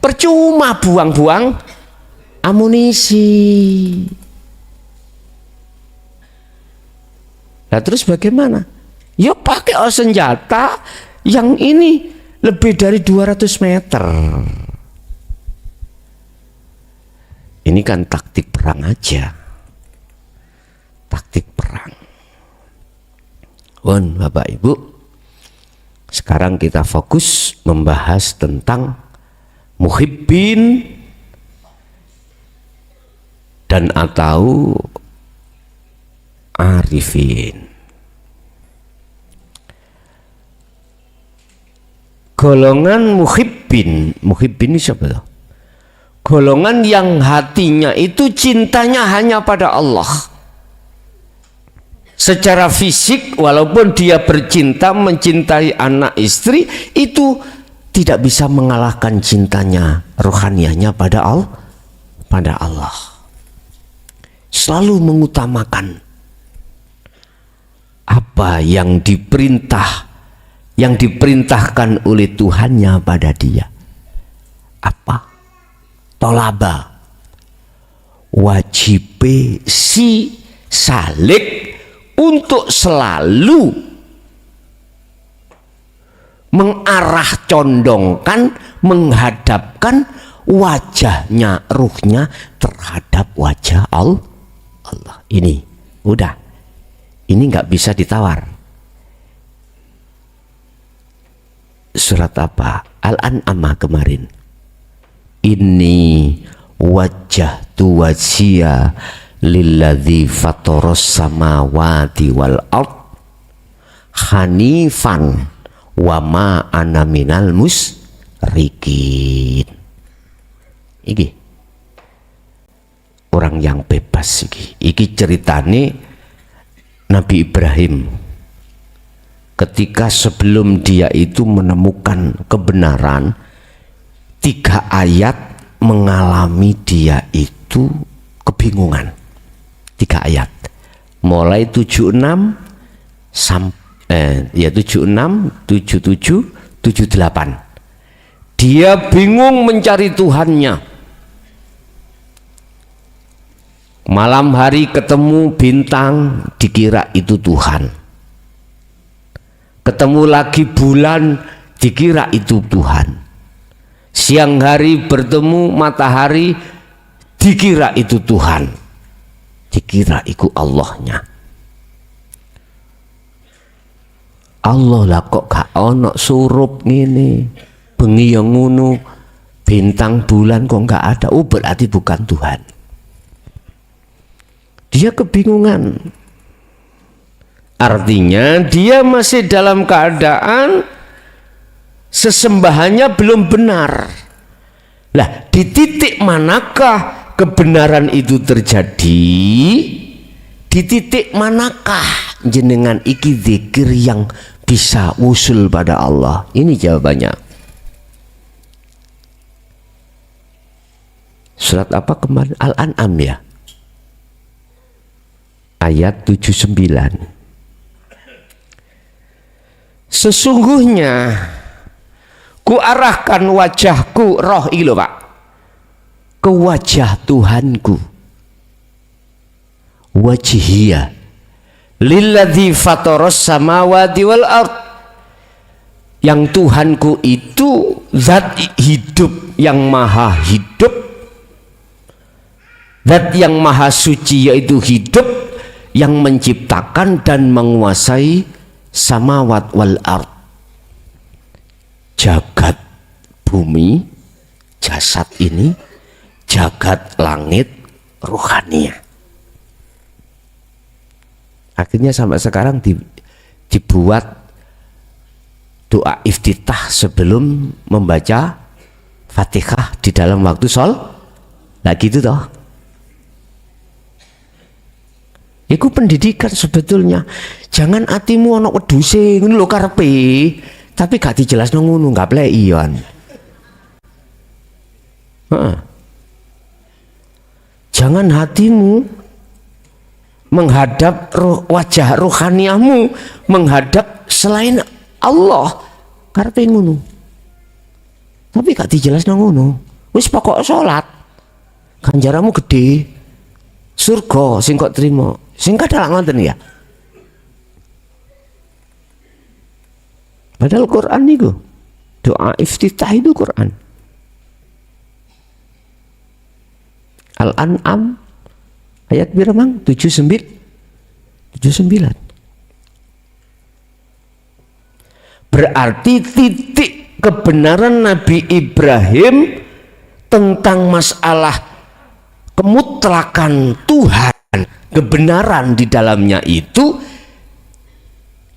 Speaker 1: percuma buang-buang amunisi. Nah terus bagaimana? Ya pakai senjata yang ini lebih dari 200 meter. Ini kan taktik perang aja. Taktik perang. Bapak Ibu, sekarang kita fokus membahas tentang muhibbin dan atau arifin. golongan muhibbin. Muhibbin ini siapa tuh? Golongan yang hatinya itu cintanya hanya pada Allah. Secara fisik walaupun dia bercinta, mencintai anak istri, itu tidak bisa mengalahkan cintanya rohanianya pada Allah. Selalu mengutamakan apa yang diperintahkan oleh Tuhannya pada dia. Apa? Tolaba, wajib si salik untuk selalu mengarah condongkan, menghadapkan wajahnya, ruhnya terhadap wajah Allah. Ini udah, ini nggak bisa ditawar. Surat apa? Al-An'am kemarin. Ini wajah tu wajhiya lilladzi fataras samawati wal ard hanifan wa ma ana minal musyrikin. Iki orang yang bebas iki ceritane Nabi Ibrahim ketika sebelum dia itu menemukan kebenaran. 3 ayat mengalami dia itu kebingungan. 3 ayat mulai 76 sampai 76, 77, 78 dia bingung mencari Tuhannya. Malam hari ketemu bintang dikira itu Tuhan, ketemu lagi bulan dikira itu Tuhan, siang hari bertemu matahari dikira itu Tuhan, dikira itu Allahnya. Allah lah kok gak ono surup ngene, bengi yang ngono, bintang bulan kok gak ada. Oh berarti bukan Tuhan. Dia kebingungan. Artinya dia masih dalam keadaan sesembahannya belum benar. Lah di titik manakah kebenaran itu terjadi? Di titik manakah jenengan iki zikir yang bisa usul pada Allah? Ini jawabannya. Surat apa kemarin? Al-An'am ya, ayat 79. Sesungguhnya ku arahkan wajahku, roh ilo pak, ke wajah Tuhanku, wajhiya lilladzi fataras samawati wal ard, yang Tuhanku itu zat hidup yang maha hidup, zat yang maha suci yaitu hidup, yang menciptakan dan menguasai samawat wal ard, jagat bumi, jasad ini, jagat langit rohania. Akhirnya sampai sekarang dibuat doa iftitah sebelum membaca Fatihah di dalam waktu lah gitu toh. Iku pendidikan sebetulnya. Jangan atimu ana wedhuse ngono lho karepe, tapi gak dijelasno ngono, gak pleki yon. Jangan hatimu menghadap wajah rohaniamu menghadap selain Allah karepe ngono. Tapi gak dijelasno ngono. Wis pokok salat ganjaramu gede. Surga sing kok trimo. Sing kadang ngoten ya. Padahal Quran niku doa iftitah itu Quran. Al-An'am ayat berapa mang? 79. Berarti titik kebenaran Nabi Ibrahim tentang masalah kemutlakan Tuhan, kebenaran di dalamnya itu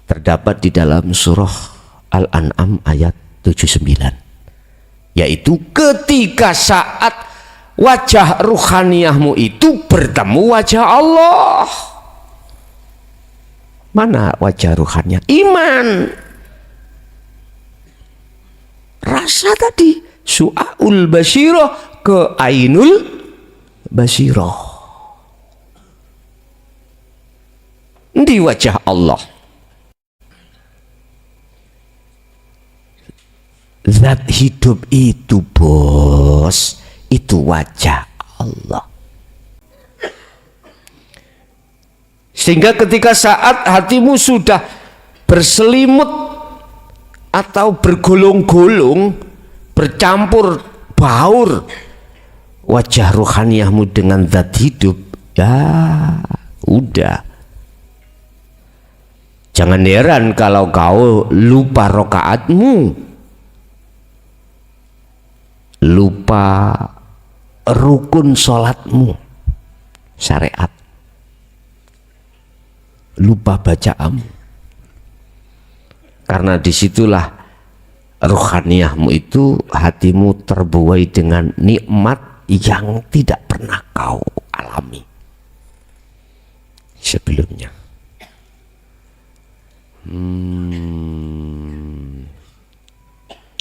Speaker 1: terdapat di dalam surah Al-An'am ayat 79, yaitu ketika saat wajah ruhaniyahmu itu bertemu wajah Allah. Mana wajah ruhannya? Iman. Rasa tadi su'aul basirah ke ainul basirah. Di wajah Allah. Zat hidup itu, bos, itu wajah Allah. Sehingga ketika saat hatimu sudah berselimut atau bergolong-golong, bercampur baur wajah ruhaniyahmu dengan zat hidup, ya udah. Jangan heran kalau kau lupa rokaatmu, lupa rukun sholatmu, syariat, lupa bacaanmu. Karena disitulah ruhaniyahmu itu, hatimu terbuai dengan nikmat yang tidak pernah kau alami sebelumnya.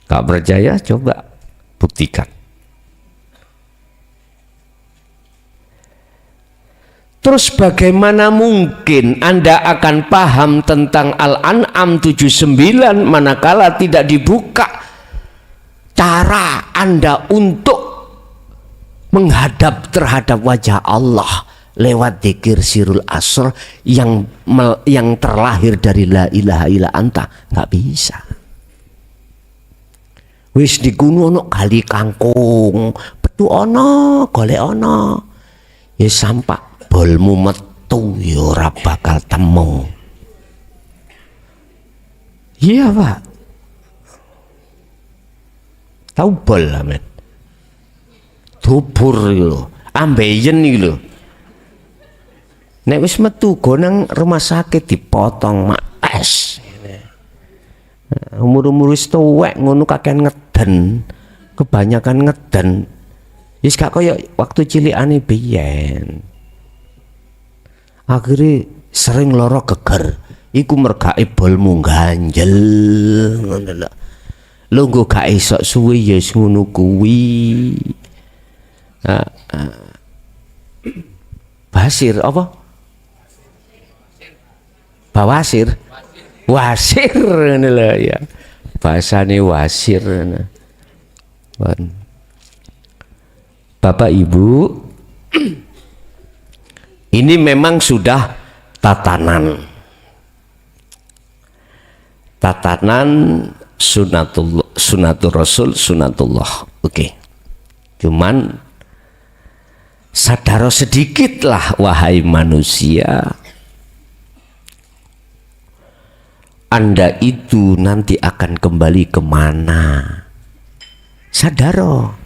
Speaker 1: Gak percaya? Coba buktikan. Terus bagaimana mungkin Anda akan paham tentang Al-An'am 79 manakala tidak dibuka cara Anda untuk menghadap terhadap wajah Allah lewat dzikir sirul asr yang terlahir dari la ilaha illa anta? Nggak bisa. Wis dikuno ono kali kangkung, petu ono, golek ono, ya sampak bolmu metu ya ora bakal temu. Iya Pak, tahu bol amen, dubur lho, ambeien iki lho. Nek wis metu go nang rumah sakit dipotong mak es. Umur-umur wis tuwek ngono kakean ngeden, kebanyakan ngeden. Wis gak kaya waktu cilikane biyen. Akhirnya sering lara geger. Iku mergake bolmu ganjel ngono lho. Lungguh gak esok suwe ya ngono kuwi. Basir apa? Bawasir, wasir ini lah ya, bahasane wasir. Bapak Ibu, ini memang sudah tatanan sunatul Rasul, sunatullah. Oke. Cuman sadaro sedikitlah wahai manusia, Anda itu nanti akan kembali kemana? Sadaro,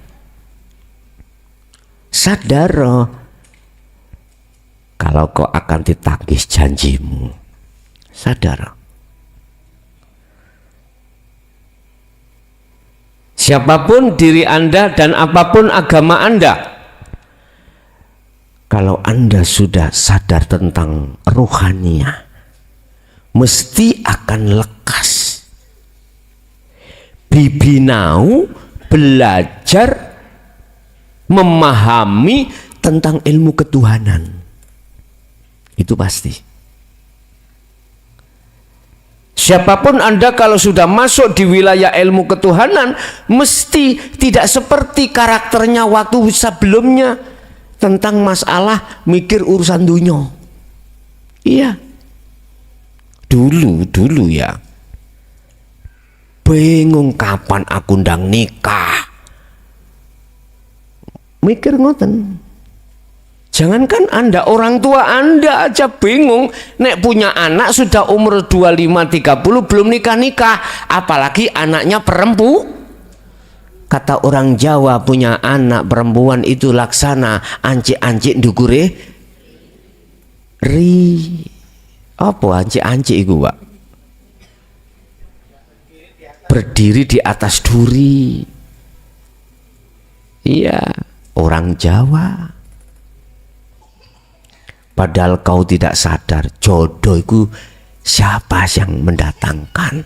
Speaker 1: kalau kau akan ditagih janjimu, sadar. Siapapun diri Anda dan apapun agama Anda, kalau Anda sudah sadar tentang ruhaniyah, mesti akan lekas. Bibinau belajar memahami tentang ilmu ketuhanan. Itu pasti. Siapapun Anda kalau sudah masuk di wilayah ilmu ketuhanan, mesti tidak seperti karakternya waktu sebelumnya tentang masalah mikir urusan dunia. Iya. Dulu ya, bingung kapan aku ndang nikah, mikir ngoten. Jangankan Anda, orang tua Anda aja bingung. Nek punya anak sudah umur 25-30 belum nikah-nikah, apalagi anaknya perempuan. Kata orang Jawa, punya anak perempuan itu laksana ancik-ancik ndukure ri. Apa ancik-ancik iku, Pak? berdiri di atas duri. Iya, orang Jawa. Padahal kau tidak sadar jodoh itu siapa yang mendatangkan.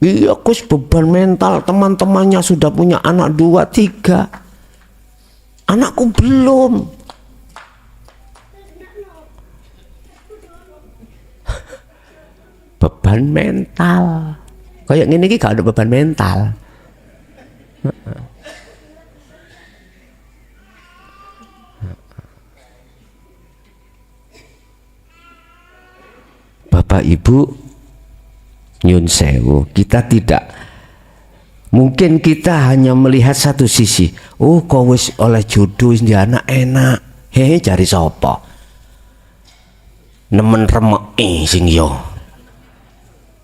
Speaker 1: Iya, kus beban mental, teman-temannya sudah punya anak 2, 3. Anakku belum. Beban mental. Kayak gini gak ada beban mental. Bapak Ibu, nyun sewu, kita tidak mungkin, kita hanya melihat satu sisi. Oh, kau wis oleh jodoh di anak enak. Hehe, cari sopo nemen remeki sing yo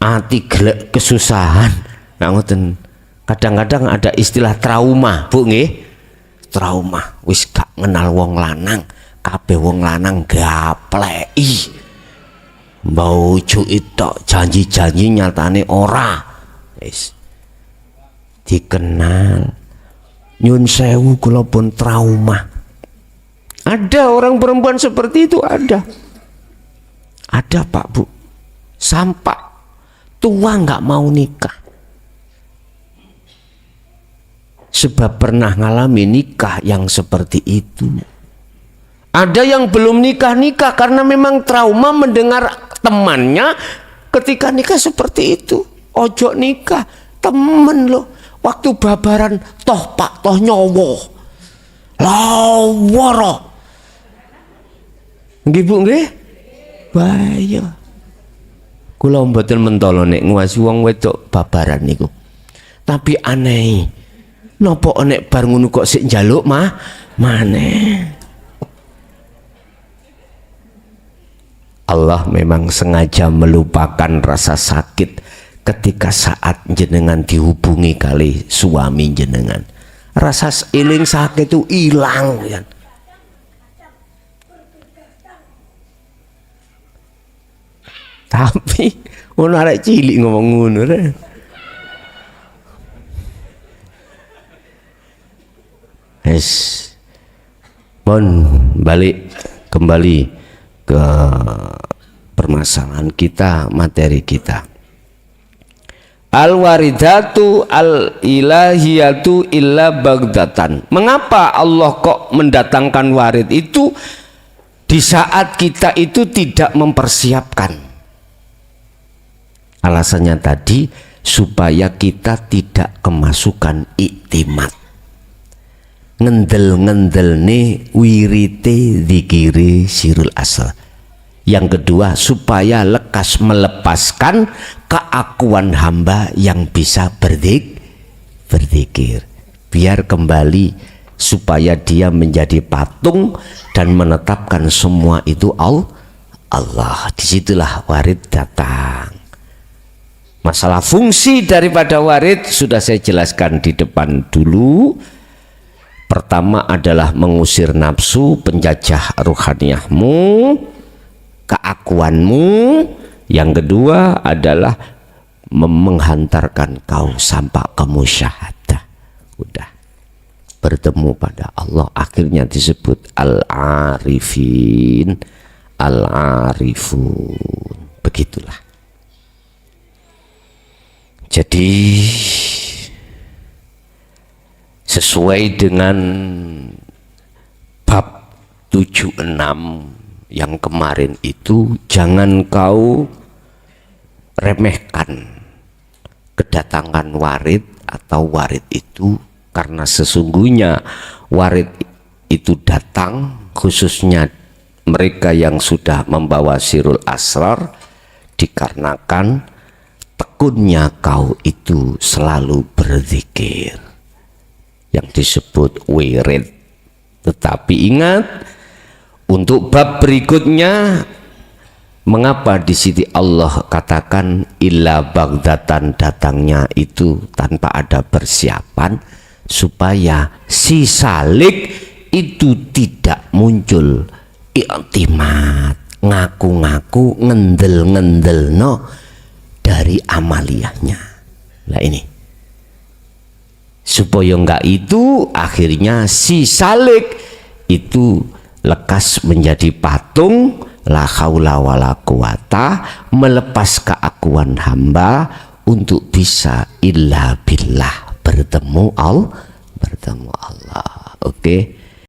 Speaker 1: ati gelek kesusahan. Nah, ngoten. Kadang-kadang ada istilah trauma, Bu nggih. Trauma, wis gak kenal wong lanang, kabeh wong lanang gapleki. Mbau cuit tok, janji-janji nyatane ora. Wis dikenal. Nyun sewu kula pun trauma. Ada orang perempuan seperti itu, ada. Ada Pak Bu. Sampai tua nggak mau nikah. Sebab pernah ngalami nikah yang seperti itu. Ada yang belum nikah karena memang trauma mendengar temannya ketika nikah seperti itu. Ojo nikah, temen loh. Waktu babaran toh Pak, toh nyowo. Lawara. Nggih Bu nggih? Bahaya. Kula mboten mentolo nek nguwasi wong wedok babaran niku. Tapi aneh. Napa nek bar ngono kok sik njaluk maneh. Allah memang sengaja melupakan rasa sakit ketika saat jenengan dihubungi kali suami jenengan. Rasa eling sakit itu hilang kan. Tapi ono arek cilik ngomong ngono re. Bon, balik kembali ke permasalahan kita, materi kita. Al-waridatu al-ilahiyatu illa bagdatan. Mengapa Allah kok mendatangkan warid itu di saat kita itu tidak mempersiapkan? Alasannya tadi supaya kita tidak kemasukan iktimat. Ngendel-ngendel nih wirite dzikiri sirul asal. Yang kedua, supaya lekas melepaskan keakuan hamba yang bisa berzikir. Biar kembali supaya dia menjadi patung dan menetapkan semua itu Allah. Disitulah warid datang. Masalah fungsi daripada warid sudah saya jelaskan di depan dulu. Pertama adalah mengusir nafsu, penjajah ruhaniyahmu, keakuanmu. Yang kedua adalah menghantarkan kau sampai ke musyahadah. Udah bertemu pada Allah, akhirnya disebut al-arifin, al-arifun. Begitulah. Jadi sesuai dengan bab 76 yang kemarin itu, jangan kau remehkan kedatangan warid atau warid itu, karena sesungguhnya warid itu datang khususnya mereka yang sudah membawa sirul asrar dikarenakan tekunnya kau itu selalu berzikir yang disebut wirid. Tetapi ingat, untuk bab berikutnya, mengapa di sini Allah katakan illa bagdatan, datangnya itu tanpa ada persiapan, supaya si salik itu tidak muncul iktimat, ngaku-ngaku, ngendel-ngendel no dari amaliyahnya. Nah ini supaya enggak itu, akhirnya si Salik itu lekas menjadi patung, la haula wala quwata, melepas keakuan hamba untuk bisa illa billah, bertemu Allah. Oke.